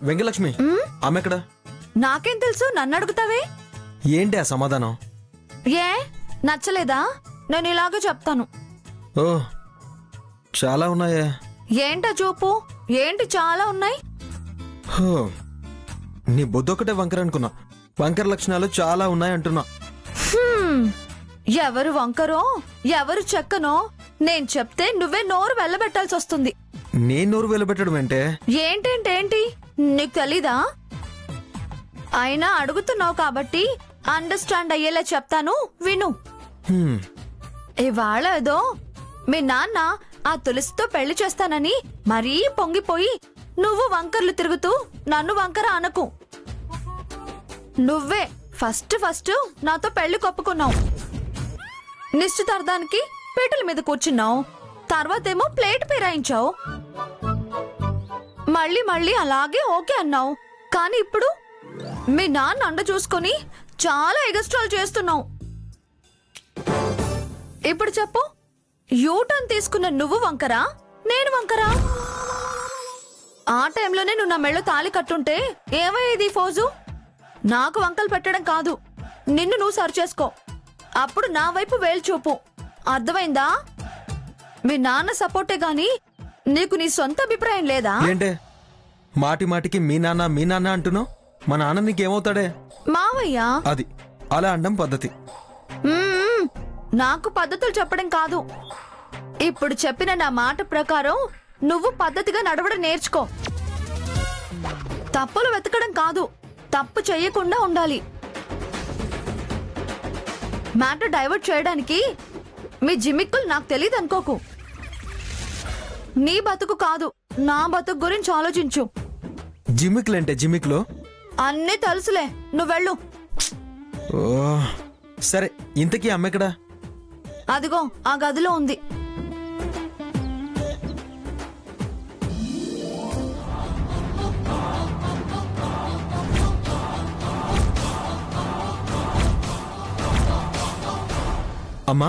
వెంకటలక్ష్మి ఆమె ఎక్కడ? నాకేం తెలుసు, నన్ను అడుగుతావే? ఏంటి ఆ సమాధానం? ఏ నచ్చలేదా? నేను ఇలాగే చెప్తాను. ఓ చాలా ఉన్నాయే. ఏంటా చూపు? ఏంటి చాలా ఉన్నాయి? నీ బుద్ధొక్కటే వంకర అనుకున్నా. వంకర లక్షణాలు చాలా ఉన్నాయి అంటున్నా. ఎవరు వంకరో ఎవరు చెక్కనో నేను చెప్తే నువ్వే నోరు వెళ్ళబెట్టాల్సి వస్తుంది. నేను నోరు వెళ్ళబెట్టడం అంటే? ఏంటేంటేంటి నీకు తెలీదా? అయినా అడుగుతున్నావు కాబట్టి అండర్స్టాండ్ అయ్యేలా చెప్తాను, విను. ఇవాళ ఏదో మీ నాన్న ఆ తులసితో పెళ్లి చేస్తానని మరీ పొంగిపోయి నువ్వు వంకర్లు తిరుగుతూ నన్ను వంకర అనకు. నువ్వే ఫస్ట్ నాతో పెళ్లి కొప్పుకున్నావు. నిశ్చితార్థానికి పీటల మీద కూర్చున్నావు. తర్వాతేమో ప్లేట్ పేరాయించావు. మళ్ళీ అలాగే ఓకే అన్నావు. కానీ ఇప్పుడు మీ నాన్న అండ చూసుకొని చాలా ఎగస్ట్రాల్ చేస్తున్నావు. ఇప్పుడు చెప్పు, యూటర్న్ తీసుకున్న నువ్వు వంకరా నేను వంకరా? ఆ టైంలోనే నువ్వు నా మెళ్ళో తాళి కట్టుంటే ఏమయ్యేది ఫోజు? నాకు వంకలు పెట్టడం కాదు, నిన్ను నువ్వు సరి చేసుకో. అప్పుడు నా వైపు వేలు చూపు. అర్థమైందా? మీ నాన్న సపోర్టే గాని నీకు నీ సొంత అభిప్రాయం లేదా? ఏంటే మాటి మాటికి మీ నాన్న అంటున్నావు? మా నాన్న నీకేమవుతాడే? మావయ్య. అది అలా అండం పద్ధతి. నాకు పద్ధతులు చెప్పడం కాదు. ఇప్పుడు చెప్పిన నా మాట ప్రకారం నువ్వు పద్ధతిగా నడవడం నేర్చుకో. తప్పులు వెతకడం కాదు, తప్పు చెయ్యకుండా ఉండాలి. మ్యాటర్ డైవర్ట్ చేయడానికి మీ జిమ్మిక్కులు నాకు తెలియదు అనుకోకు. నీ బతుకు కాదు, నా బతుకు గురించి ఆలోచించు. జిమ్మిక్కులంటే జిమ్మిక్కులు అన్నీ తెలుసులే, నువ్వెళ్ళు. ఓ సరే, ఇంతకీ అమ్మెక్కడా? అదిగో ఆ గదిలో ఉంది. అమ్మా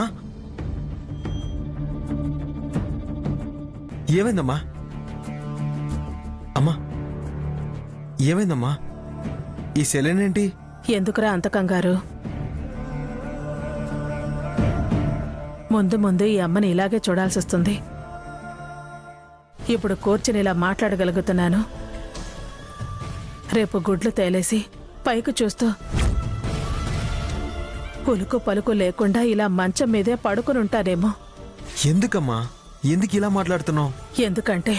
ఏమైందమ్మా? అమ్మా ఏమైందమ్మా? ఈ సెలెనేంటి? ఎందుకురా అంత కంగారు? ముందు ఈ అమ్మని ఇలాగే చూడాల్సి వస్తుంది. ఇప్పుడు కూర్చుని ఇలా మాట్లాడగలుగుతున్నాను. రేపు గుడ్లు తేలేసి పైకి చూస్తూ ఉలుకు పలుకు లేకుండా ఇలా మంచం మీదే పడుకునుంటానేమో. ఎందుకమ్మా, ఎందుకు ఇలా మాట్లాడుతున్నావు? ఎందుకంటే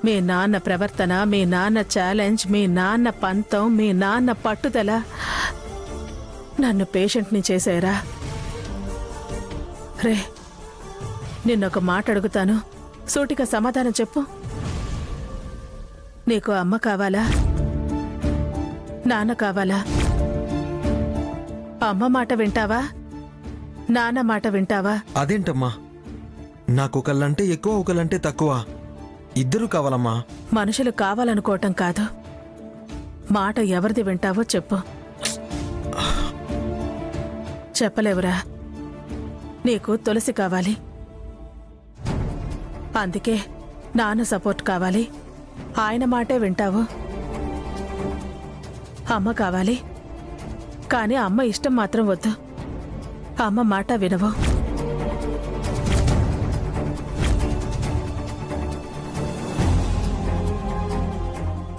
మీ నాన్న ప్రవర్తన, మీ నాన్న ఛాలెంజ్, మీ నాన్న పంతం, మీ నాన్న పట్టుదల నన్ను పేషెంట్ని చేశారా? రే, నిన్నొక మాట అడుగుతాను, సూటిగా సమాధానం చెప్పు. నీకు అమ్మ కావాలా, నాన్న కావాలా? అమ్మ మాట వింటావా, నాన్న మాట వింటావా? అదేంటమ్మా, నాకొకళ్ళంటే ఎక్కువ, ఒకళ్ళంటే తక్కువ, ఇద్దరు కావాలమ్మా. మనుషులు కావాలనుకోవటం కాదు, మాట ఎవరిది వింటావో చెప్పు. చెప్పలేవురా? నీకు తులసి కావాలి, అందుకే నాన్న సపోర్ట్ కావాలి, ఆయన మాటే వింటావు. అమ్మ కావాలి, కానీ అమ్మ ఇష్టం మాత్రం వద్దు, అమ్మ మాట వినవు.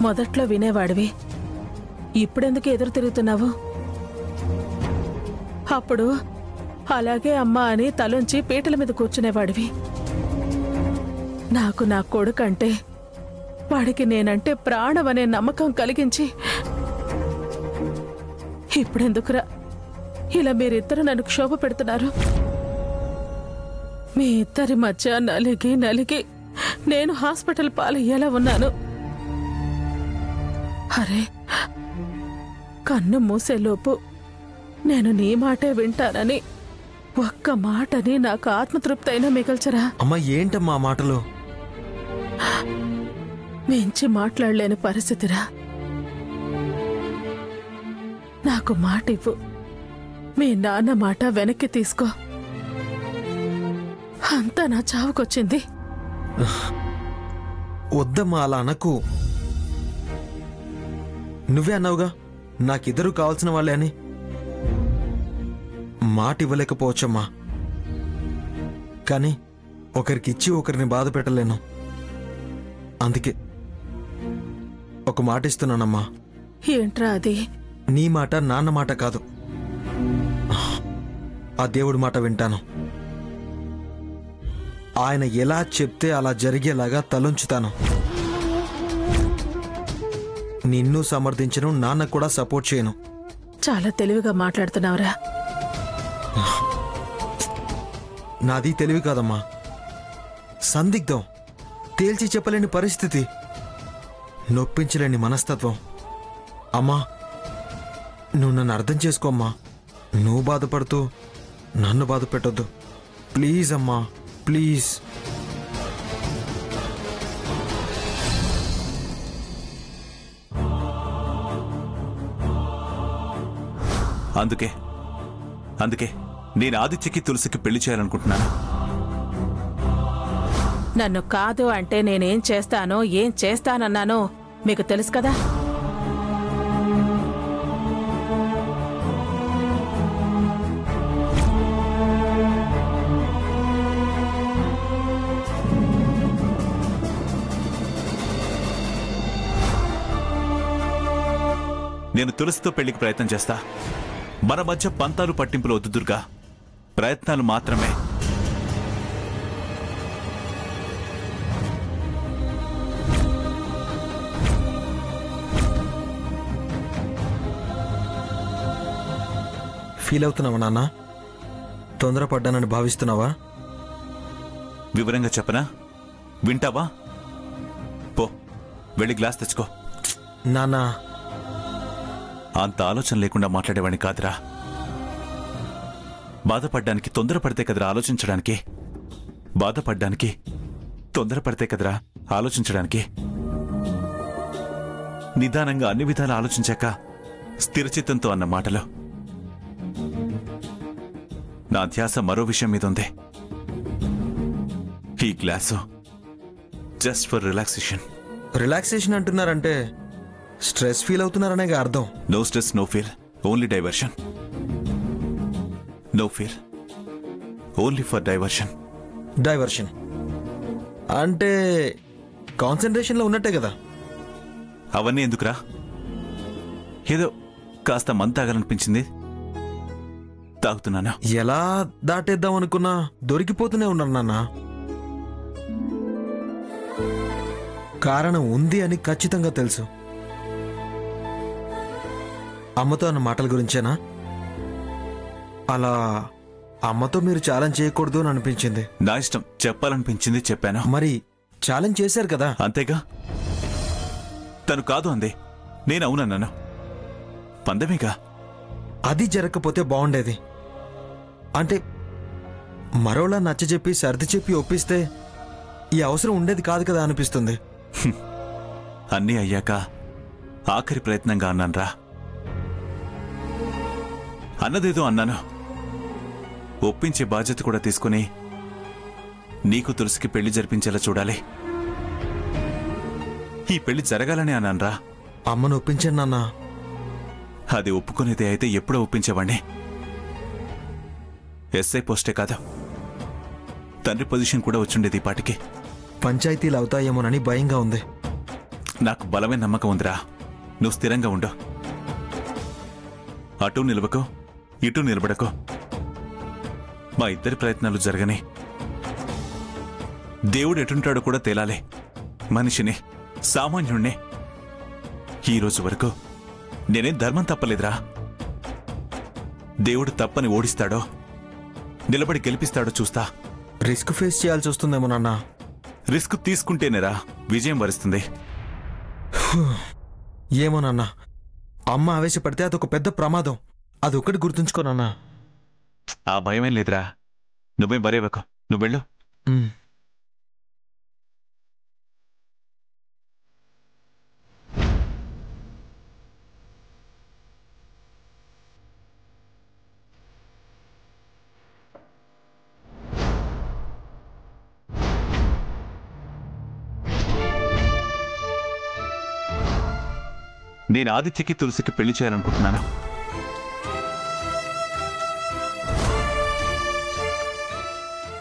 మొదట్లో వినేవాడివి, ఇప్పుడెందుకు ఎదురు తిరుగుతున్నావు? అప్పుడు అలాగే అమ్మ అని తలుంచి పీటల మీద కూర్చునేవాడివి. నాకు నా కొడుకంటే, వాడికి నేనంటే ప్రాణం అనే నమ్మకం కలిగించి ఇప్పుడెందుకురా ఇలా మీరిద్దరు నన్ను క్షోభ పెడుతున్నారు? మీ ఇద్దరి మధ్య నలిగి నేను హాస్పిటల్ పాలయ్యేలా ఉన్నాను. అరే, కన్ను మూసేలోపు నేను నీ మాటే వింటానని ఒక్క మాటని నాకు ఆత్మతృప్తి అయినా మిగల్చరా? అమ్మా ఏంటమ్మా మాటలు? మించి మాట్లాడలేని పరిస్థితిరా. నాకు మాట ఇవ్వు, మీ నాన్న మాట వెనక్కి తీసుకో. అంతా నా చావుకొచ్చింది. వద్దమ్మా అలా అనకు. నువ్వే అన్నావుగా నాకిద్దరూ కావాల్సిన వాళ్ళే అని. మాట ఇవ్వలేకపోవచ్చమ్మా, కానీ ఒకరికిచ్చి ఒకరిని బాధ పెట్టలేను. అందుకే ఒక మాట ఇస్తున్నానమ్మా. ఏంట్రా అది? నీ మాట నాన్న మాట కాదు, ఆ దేవుడి మాట వింటాను. ఆయన ఎలా చెప్తే అలా జరిగేలాగా తలొంచుతాను. నిన్ను సమర్థించను, నాన్న కూడా సపోర్ట్ చేయను. చాలా తెలివిగా మాట్లాడుతున్నావురా. నాది తెలివి కాదమ్మా, సందిగ్ధం, తేల్చి చెప్పలేని పరిస్థితి, నొప్పించలేని మనస్తత్వం. అమ్మా, నువ్వు నన్ను అర్థం చేసుకోమ్మా. నువ్వు బాధపడుతూ నన్ను బాధ పెట్టొద్దు ప్లీజ్ అమ్మా, ప్లీజ్. అందుకే నేను ఆదిత్యకి తులసికి పెళ్లి చేయాలనుకుంటున్నాను. నన్ను కాదు అంటే నేనేం చేస్తానో ఏం చేస్తానన్నానో మీకు తెలుసు కదా. నేను తులసితో పెళ్లికి ప్రయత్నం చేస్తా. మన మధ్య పంతాలు పట్టింపులు వద్దు దుర్గా, ప్రయత్నాలు మాత్రమే. ఫీల్ అవుతున్నావా నాన్న? తొందరపడ్డానని భావిస్తున్నావా? వివరంగా చెప్పనా? వింటావా? పో, వెళ్ళి గ్లాస్ తెచ్చుకో. నాన్నా, అంత ఆలోచన లేకుండా మాట్లాడేవాడిని కాదురా. బాధపడ్డానికి తొందరపడితే కదరా ఆలోచించడానికి. బాధపడ్డానికి తొందరపడితే కదరా ఆలోచించడానికి. నిదానంగా అన్ని విధాలు ఆలోచించాక స్థిరచిత్తంతో అన్న మాటలు. నా ధ్యాస మరో విషయం మీద ఉంది. ఈ glass just for relaxation. Relaxation అంటున్నారంటే స్ట్రెస్ ఫీల్ అవుతున్నారనే అర్థం. No stress, no feel, only diversion. No feel, only for diversion. Diversion అంటే కాన్సన్ట్రేషన్లో ఉన్నట్టే కదా. అవన్నీ ఎందుకురా? ఏదో కాస్త మందు తాగాలనిపించింది, తాగుతున్నానా. ఎలా దాటేద్దాం అనుకున్నా దొరికిపోతూనే ఉన్నారు నాన్న. కారణం ఉంది అని ఖచ్చితంగా తెలుసు. అమ్మతో అన్న మాటల గురించేనా? అలా అమ్మతో మీరు ఛాలెంజ్ చేయకూడదు అని అనిపించింది. నా ఇష్టం, చెప్పాలనిపించింది చెప్పాను. మరి ఛాలెంజ్ చేశారు కదా. అంతేగా. తను కాదు అంది, నేను అవునన్నాను. పందమేగా. అది జరగకపోతే బాగుండేది. అంటే మరోలా నచ్చజెప్పి సర్ది చెప్పి ఒప్పిస్తే ఈ అవసరం ఉండేది కాదు కదా అనిపిస్తుంది. అన్నీ అయ్యాక ఆఖరి ప్రయత్నంగా అన్నాన్రా. అన్నదేదో అన్నాను. ఒప్పించే బాధ్యత కూడా తీసుకుని నీకు తులసికి పెళ్లి జరిపించేలా చూడాలి. ఈ పెళ్లి జరగాలని అన్నాన్రా. అమ్మను ఒప్పించాను నాన్న. అది ఒప్పుకునేదే అయితే ఎప్పుడో ఒప్పించేవాణ్ణి. ఎస్ఐ పోస్టే కాదు, తండ్రి పొజిషన్ కూడా వచ్చుండేది ఈ పాటికి. పంచాయతీలు అవుతాయేమోనని భయంగా ఉంది. నాకు బలమైన నమ్మకం ఉందిరా. నువ్వు స్థిరంగా ఉండు. అటు నిలవకో, ఇటు నిలబడకో. మా ఇద్దరి ప్రయత్నాలు జరగని. దేవుడు ఎటుంటాడో కూడా తేలాలి. మనిషిని, సామాన్యుణ్ణి. ఈ రోజు వరకు నేనేం ధర్మం తప్పలేదురా. దేవుడు తప్పని ఓడిస్తాడో, నిలబడి గెలిపిస్తాడో చూస్తా. రిస్క్ ఫేస్ చేయాల్సి వస్తుందేమో నాన్న. రిస్క్ తీసుకుంటేనేరా విజయం వరిస్తుంది. ఏమో నాన్న, అమ్మ ఆవేశపడితే అదొక పెద్ద ప్రమాదం. అదొక్కటి గుర్తుంచుకో నాన్న. ఆ భయమేం లేదురా. నువ్వేం బరేవకు, నువ్వెళ్ళు. నేను ఆదిత్యకి తులసికి పెళ్లి చేయాలనుకుంటున్నాను.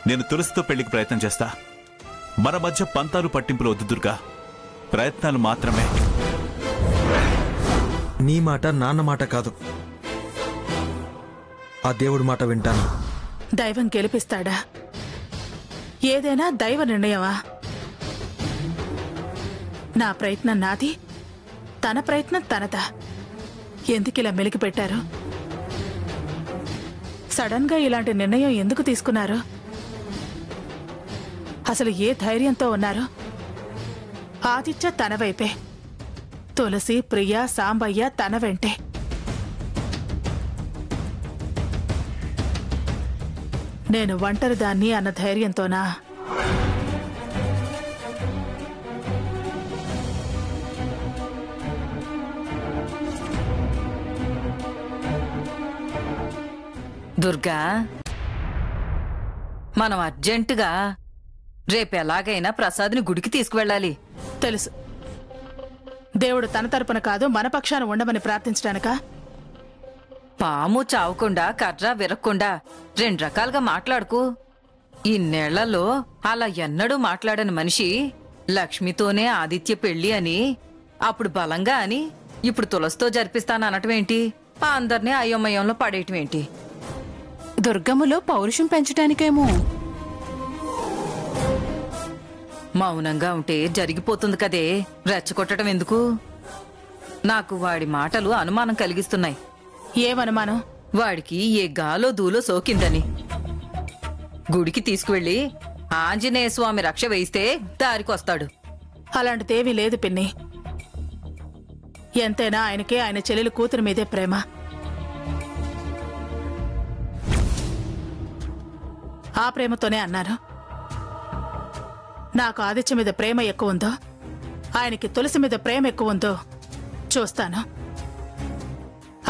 నేను తులసితో పెళ్లికి ప్రయత్నం చేస్తా. మన మధ్య పంతాలు పట్టింపులు వద్దు దుర్గా, ప్రయత్నాలు మాత్రమే. నీ మాట నాన్న మాట కాదు, ఆ దేవుడి మాట వింటాను. దైవం గెలిపిస్తాడా? ఏదైనా దైవ నిర్ణయమా? నా ప్రయత్నం నాది, తన ప్రయత్నం తనదా. ఎందుకిలా మెలికి పెట్టారు? సడన్ గా ఇలాంటి నిర్ణయం ఎందుకు తీసుకున్నారు? అసలు ఏ ధైర్యంతో ఉన్నారు? ఆదిత్య తన వైపే, తులసి, ప్రియ, సాంబయ్య తన వెంటే. నేను ఒంటరిదాన్ని అన్న ధైర్యంతోనా? దుర్గా, మనం అర్జెంటుగా రేపెలాగైనా ప్రసాద్ని గుడికి తీసుకువెళ్ళాలి. తెలుసు, దేవుడు తన తరపున కాదు మన పక్షాన ఉండమని ప్రార్థించడానికా? పాము చావకుండా కర్ర విరక్కుండా 2 రకాలుగా మాట్లాడుకు. ఇన్నేళ్లలో అలా ఎన్నడూ మాట్లాడని మనిషి లక్ష్మితోనే ఆదిత్య పెళ్లి అని, అప్పుడు బలంగా అని, ఇప్పుడు తులసితో జరిపిస్తాననటమేంటి? అందర్నీ అయోమయంలో పడేయటమేంటి? దుర్గమ్మలో పౌరుషం పెంచటానికేమో. మౌనంగా ఉంటే జరిగిపోతుంది కదే, రెచ్చగొట్టడం ఎందుకు? నాకు వాడి మాటలు అనుమానం కలిగిస్తున్నాయి. ఏమనుమానం? వాడికి ఏ గాలో దూలో సోకిందని. గుడికి తీసుకువెళ్ళి ఆంజనేయ స్వామి రక్ష వేయిస్తే దారికొస్తాడు. అలాంటిదేమీ లేదు పిన్ని. ఎంతైనా ఆయనకే ఆయన చెల్లెలు కూతురు మీదే ప్రేమ. ఆ ప్రేమతోనే అన్నాను. నాకు ఆదిత్య మీద ప్రేమ ఎక్కువ ఉందో, ఆయనకి తులసి మీద ప్రేమ ఎక్కువ ఉందో చూస్తాను.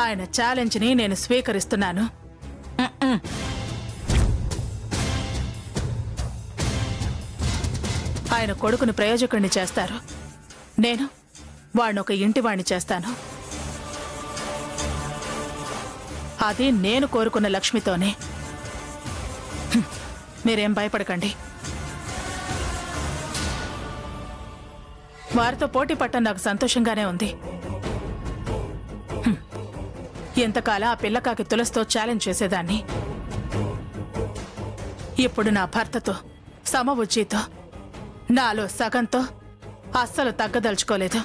ఆయన ఛాలెంజ్ని నేను స్వీకరిస్తున్నాను. ఆయన కొడుకుని ప్రయోజకుడిని చేస్తారు, నేను వాడిని ఒక ఇంటివాణ్ణి చేస్తాను. అది నేను కోరుకున్న లక్ష్మితోనే. మీరేం భయపడకండి. వారితో పోటీ పట్టడం నాకు సంతోషంగానే ఉంది. ఎంతకాలం ఆ పిల్లకాకి తులసితో ఛాలెంజ్ చేసేదాన్ని. ఇప్పుడు నా భర్తతో, సమవుజ్జితో, నాలో సగంతో అస్సలు తగ్గదలుచుకోలేదు.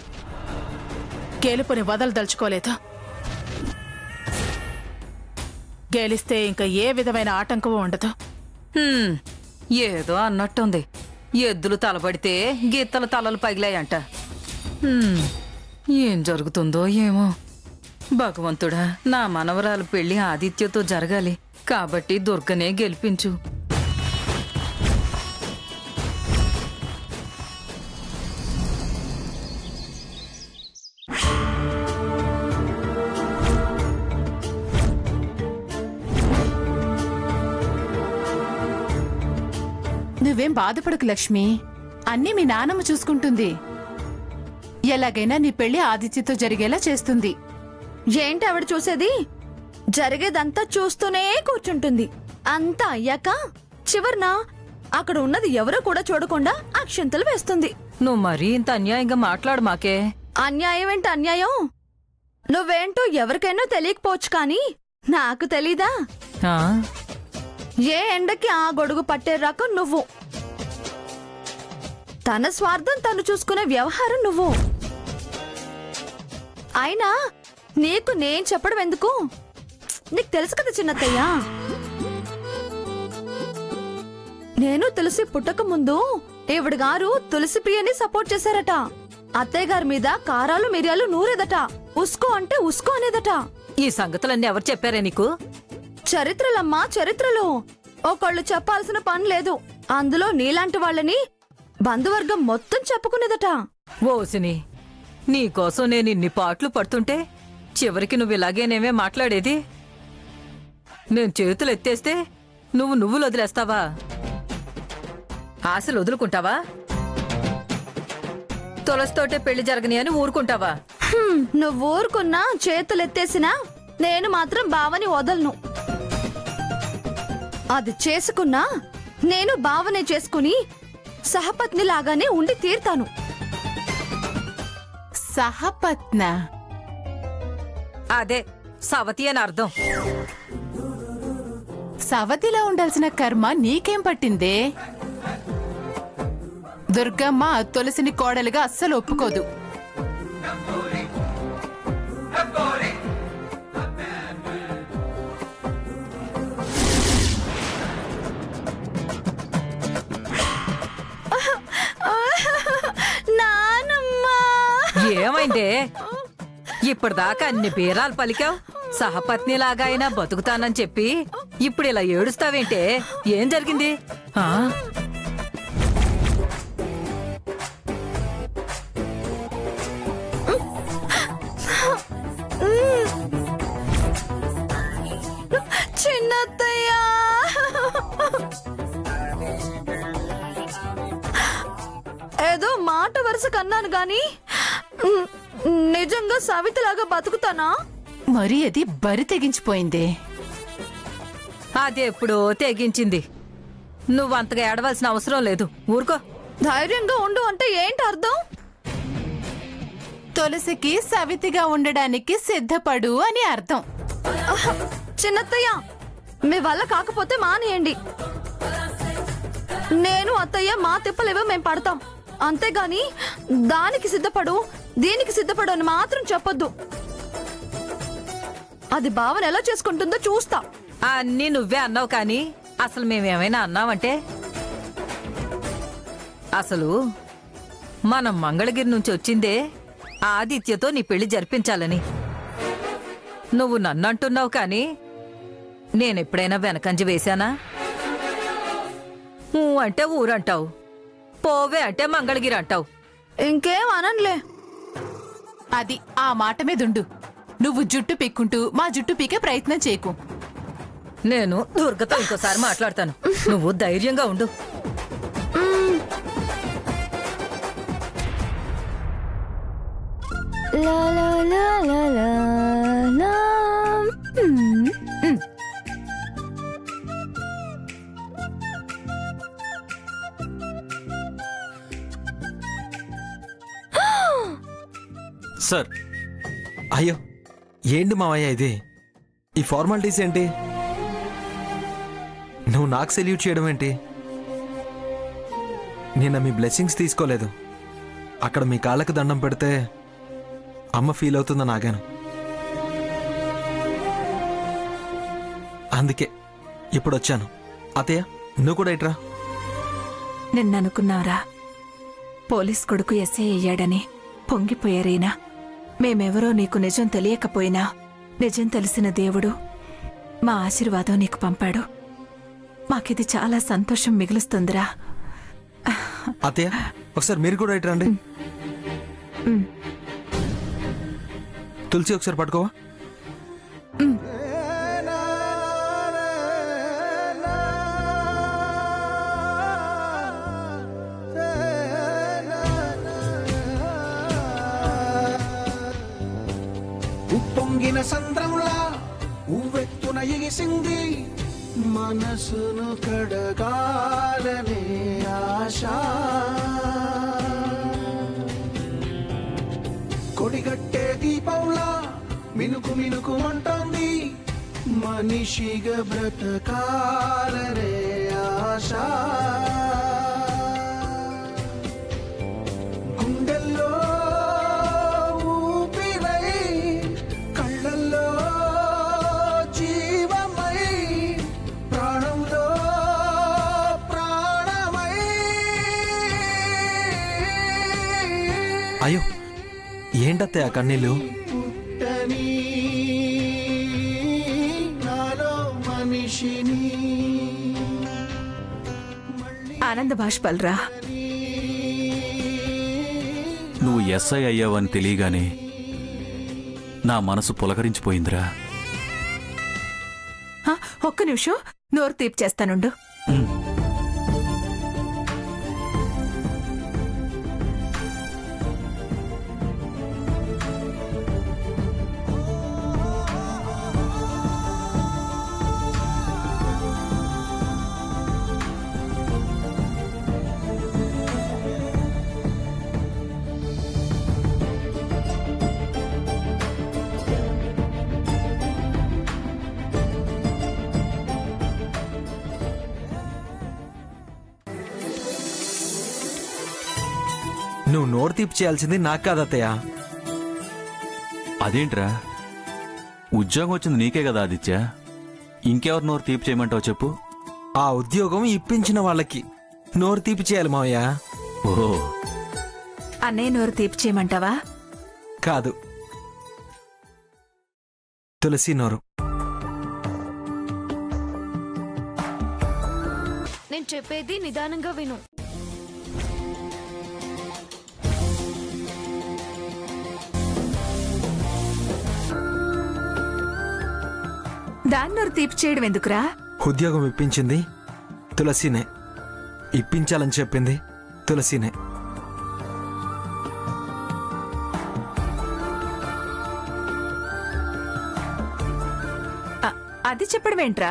గెలుపుని వదలదలుచుకోలేదు. గెలిస్తే ఇంకా ఏ విధమైన ఆటంకమూ ఉండదు. ఏదో అన్నట్టుంది. ఎద్దులు తలబడితే గీతల తలలు పగిలాయంట. ఏం జరుగుతుందో ఏమో. భగవంతుడా, నా మనవరాలు పెళ్లి ఆదిత్యతో జరగాలి. కాబట్టి దుర్గనే గెలిపించు. నువ్వేం బాధపడకు లక్ష్మి, అన్నీ మీ నానమ్మ చూసుకుంటుంది. ఎలాగైనా నీ పెళ్లి ఆదిత్యతో జరిగేలా చేస్తుంది. ఏంటి ఆవిడ చూసేది? జరిగేదంతా చూస్తూనే కూర్చుంటుంది. అంతా అయ్యాక చివర్న అక్కడ ఉన్నది ఎవరో కూడా చూడకుండా అక్షంతలు వేస్తుంది. నువ్వు మరీ ఇంత అన్యాయంగా మాట్లాడు మాకే. అన్యాయం ఏంటి అన్యాయం? నువ్వేంటో ఎవరికైనా తెలియకపోవచ్చు, కానీ నాకు తెలీదా? ఏ ఎండకి ఆ గొడుగు పట్టే రకం నువ్వు. తన స్వార్థం తను చూసుకునే వ్యవహారం నువ్వు. అయినా నీకు నేను చెప్పడం ఎందుకు? నీకు తెలుసు కదా చిన్నత్తయ్య, నేను తులసి పుట్టక ముందు ఈవిడ గారు తులసి ప్రియని సపోర్ట్ చేశారట. అత్తయ్య గారి మీద కారాలు మిరియాలు నూరేదట. ఉస్కో అంటే ఉస్కో అనేదట. ఈ సంగతులన్నీ ఎవరు చెప్పారే నీకు? చరిత్రలమ్మా, చరిత్రలు. ఒకళ్ళు చెప్పాల్సిన పని లేదు. అందులో నీలాంటి వాళ్ళని బంధువర్గం మొత్తం చెప్పుకునేదట. ఓసిని, నీకోసం నేను ఇన్ని పాటలు పడుతుంటే చివరికి నువ్వు ఇలాగేనేమే మాట్లాడేది? నేను చేతులు ఎత్తేస్తే నువ్వులు వదిలేస్తావా? ఆశలు వదులుకుంటావా? తులసితోటే పెళ్లి జరగని అని ఊరుకుంటావా? నువ్వు ఊరుకున్నా చేతులెత్తేసినా నేను మాత్రం బావని వదలను. అది చేసుకున్నా నేను బావనే చేసుకుని సహపత్ని లాగానే ఉండి తీర్తాను. సహపత్న అదే సవతి అని అర్థం. సవతిలా ఉండాల్సిన కర్మ నీకేం పట్టిందే? దుర్గమ్మ తులసిని కోడలుగా అస్సలు ఒప్పుకోదు. ఏమైందే? ఇప్పటిదాకా అన్ని బీరాలు పలికావు. సహపత్నిలాగా అయినా బతుకుతానని చెప్పి ఇప్పుడు ఇలా ఏడుస్తావేంటే? ఏం జరిగింది? చిన్నత్తయ్య, ఏదో మాట వరుస కన్నాను గాని నిజంగా సవితలాగా బతుకుతానా? మరి అది బరి తెగించిపోయిందే. అది ఎప్పుడో తెగించింది. నువ్వంతగా ఏడవలసిన అవసరం లేదు, ఊరుకో. ధైర్యంగా ఉండు అంటే ఏంటి అర్థం? తులసికి సవితిగా ఉండడానికి సిద్ధపడు అని అర్థం. చిన్నత్తయ్య, మీ వల్ల కాకపోతే మానేయండి. నేను అత్తయ్య మా తిప్పలేవో మేం పడతాం, అంతేగాని దానికి సిద్ధపడు దీనికి సిద్ధపడు అని మాత్రం చెప్పొద్దు. అది భావన ఎలా చేసుకుంటుందో చూస్తా. అన్నీ నువ్వే అన్నావు కానీ అసలు మేమేమైనా అన్నావంటే? అసలు మనం మంగళగిరి నుంచి వచ్చిందే ఆదిత్యతో నీ పెళ్లి జరిపించాలని. నువ్వు నన్నంటున్నావు కానీ నేనెప్పుడైనా వెనకంజ వేశానా? ఊ అంటే ఊరంటావు, పోవే అంటే మంగళగిరి అంటావు. ఇంకేం అననులే. అది ఆ మాట మీదుండు. నువ్వు జుట్టు పీక్కుంటూ మా జుట్టు పీకే ప్రయత్నం చేయకు. నేను దుర్గతో ఇంకోసారి మాట్లాడతాను, నువ్వు ధైర్యంగా ఉండు. సార్, అయ్యో ఏంటి మావయ్య ఇది? ఈ ఫార్మాలిటీస్ ఏంటి? నువ్వు నాకు సెల్యూట్ చేయడం ఏంటి? నిన్న మీ బ్లెస్సింగ్స్ తీసుకోలేదు. అక్కడ మీ కాళ్ళకు దండం పెడితే అమ్మ ఫీల్ అవుతుందని ఆగాను. అందుకే ఇప్పుడు వచ్చాను. అతయ్య, నువ్వు కూడా ఇట్రా. నిన్ననుకున్నావురా పోలీస్ కొడుకు ఎస్ఐ అయ్యాడని? పొంగిపోయారేనా? మేమెవరో నీకు నిజం తెలియకపోయినా నిజం తెలిసిన దేవుడు మా ఆశీర్వాదం నీకు పంపాడు. మాకిది చాలా సంతోషం మిగులుస్తుందిరా. అతయ్య, ఒకసారి మీరు కూడా ఇటు రండి. తులసి ఒకసారి పట్టుకోవా? ఉప్పొంగిన సంద్రంలా ఉవ్వెత్తున ఎగిసింది మనసును కడగాలనే ఆశ. కొడిగట్టే దీపంలా మినుకు మినుకు అంటోంది మనిషిగా బ్రతకాలనే ఆశ. గుండెల్లో ఊపిరై కళ్ళల్లో జీవమై ప్రాణంలో ప్రాణమై. అయ్యో ఏంటత్తయ్య కన్నీళ్ళు? పుట్టని నాలో మనిషిని ఆనంద బాష్పాలరా. నువ్వు ఎస్ఐ అయ్యావని తెలియగానే నా మనసు పులకరించిపోయిందిరా. ఒక్క నిమిషం నోరు తీపి చేస్తానుండు. నువ్వు నోరు తీపి చేయాల్సింది నాకు కాదు అత్తయ్య. అదేంట్రా, ఉద్యోగం వచ్చింది నీకే కదా ఆదిత్య, ఇంకెవరు నోరు తీపి చేయమంటావు చెప్పు. ఆ ఉద్యోగం ఇప్పించిన వాళ్ళకి నోరు తీపి చేయాలి మావయ్య. ఓహో, అన్నయ్య నోరు తీపి చేయమంటావా? కాదు, తులసి నోరు. నేను చెప్పేది నిదానంగా విను. దాని నోరు తీపి చేయడం ఎందుకురా? ఉద్యోగం ఇప్పించింది తులసినే, ఇప్పించాలని చెప్పింది తులసినే. అది చెప్పడం ఏంట్రా?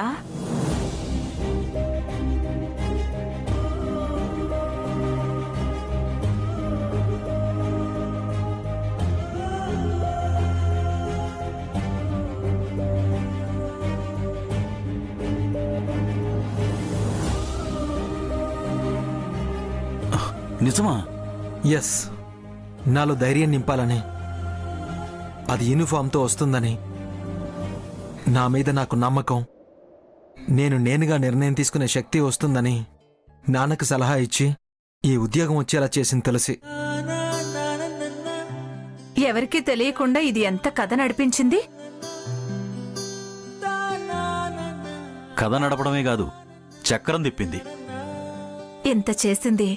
నిజమా? ఎస్, నాలో ధైర్యం నింపాలని, అది యూనిఫామ్తో వస్తుందని, నా మీద నాకు నమ్మకం, నేనుగా నిర్ణయం తీసుకునే శక్తి వస్తుందని నాన్నకు సలహా ఇచ్చి ఈ ఉద్యోగం వచ్చేలా చేసింది తులసి. ఎవరికీ తెలియకుండా ఇది ఎంత కథ నడిపించింది? కథ నడపడమే కాదు, చక్రం తిప్పింది. ఇంత చేసింది,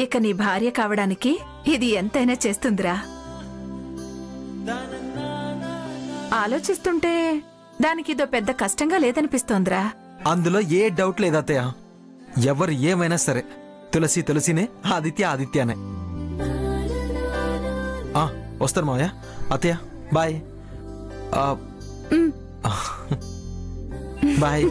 ఇక నీ భార్య కావడానికి ఇది ఎంతైనా చేస్తుందిరా. ఆలోచిస్తుంటే దానికిదో పెద్ద కష్టంగా లేదనిపిస్తోందిరా. అందులో ఏ డౌట్ లేదు అత్తయ్య. ఎవరు ఏమైనా సరే తులసినే, ఆదిత్యనే. వస్తారు మావయ్య. అత్తయ్య బాయ్. బాయ్.